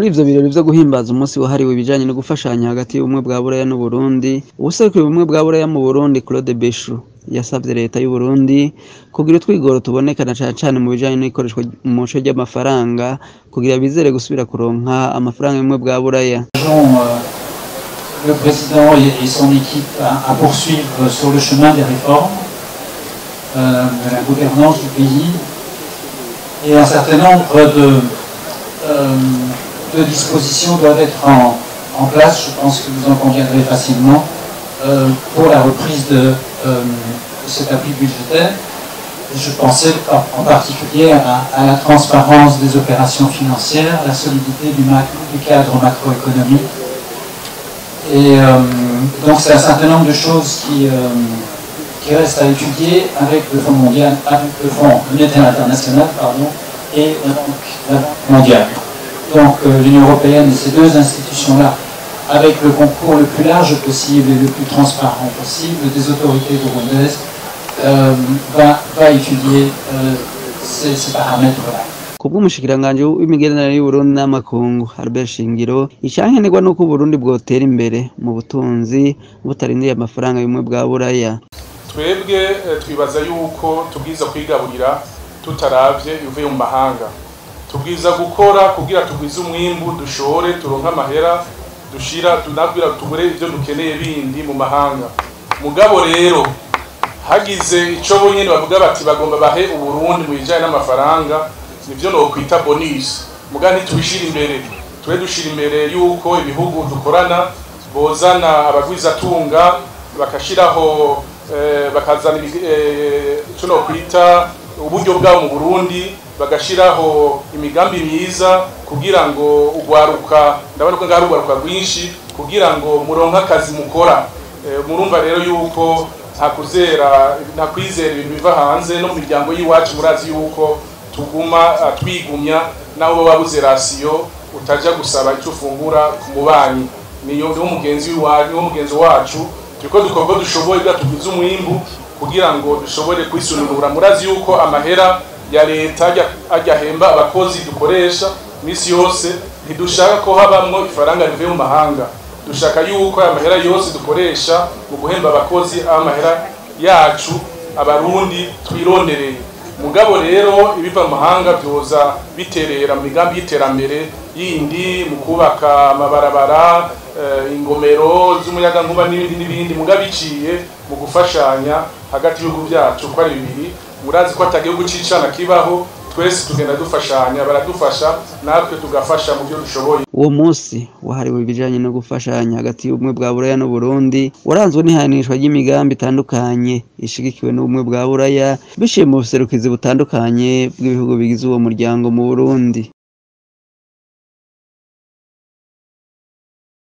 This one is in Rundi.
Muri ivyo birori vyo guhimbaza umunsi wahariwe ibijanye no gufashanya hagati y'ubumwe bwa Buraya n'Uburundi, uwuserukira ubumwe bwa Buraya mu Burundi Claude Béchu yasavye leta y'u Burundi kugira utwigoro tubonekana cane cane mu bijanye n'ikoreshwa mu muco ry'amafaranga kugira bizere gusubira kuronka amafaranga y'ubumwe bwa Buraya. Le président et son équipe à poursuivre sur le chemin des réformes de la gouvernance du pays et un certain nombre de dispositions doivent être en place, je pense que vous en conviendrez facilement, pour la reprise de cet appui budgétaire. Je pensais en particulier à la transparence des opérations financières, la solidité du cadre macroéconomique. Et donc c'est un certain nombre de choses qui restent à étudier avec le Fonds mondial, avec le Fonds monétaire international, et la Banque mondiale. Donc l'Union européenne et ces deux institutions-là, avec le concours le plus large possible et le plus transparent possible des autorités burundaises, va étudier ces paramètres-là. Kubw'umushikiranganji w'imigenderanire y'Uburundi n'amakungu Albert Shingiro, icankenerwa nuko Uburundi bwotera imbere mu butunzi butarindiye amafaranga y'ubumwe bwa Buraya. Twebwe twibaza yuko tubwiza kwigaburira tutaravye yuvuye mu mahanga. Tubwiza gukora kugira tugwize umwimbu dushore turonka amahera dushira tunabwira tugure ivyo dukeneye bindi mu mahanga. Mugabo rero hagize ico bonyene bavuga bati bagomba bahe Uburundi mu bijanye n'amafaranga, nivyo no kwita bonus. Muga ntitubishira imbere, twe dushira imbere yuko ibihugu dukorana bozana abagwiza tunga bakashiraho bakazana ico no kwita uburyo bwabo mu Burundi, bagashiraho imigambi myiza kugira ngo ugwaruka, ndabona ko ngaho ugwaruka rwinshi kugira ngo muronka akazi mukora. Murumva rero yuko nta kwizera ibintu biva hanze no mu miryango y'iwacu. Murazi yuko tuguma twigumya naho babuze rasiyo utaja gusaba icyo ufungura ku mubanyi. Niyo mugenzi wacu turiko dukorwa dushoboye gatugwiza umwimbu kugira ngo dushobore kwisununura. Murazi yuko amahera ya leta ajya hemba abakozi dukoresha misi yose, ntidushaka ko habamwo ifaranga rivuye mu mahanga. Dushaka yuko amahera yose dukoresha mu guhemba abakozi amahera yacu abarundi twirondereye. Mugabo rero ibiva mu mahanga byoza biterera mu migambi y'iterambere yindi, mu kubaka amabarabara, ingomero z'umuyagankuba n'ibindi. Mugabo iciye mu gufashanya hagati y'ibihugu byacu ko ari bibiri. Murazi ko atagihugu cicana kibaho, twese tugenda dufashanya, baradufasha natwe tugafasha mu byo dushoboye. Uwo munsi wahariwe ibijanye no gufashanya hagati y'ubumwe bwa Buraya n'Uburundi waranzwe n'ihanishwa ry'imigambi itandukanye ishigikiwe n'ubumwe bwa Buraya biciye mu buserukizi butandukanye bw'ibihugu bigize uwo muryango mu Burundi.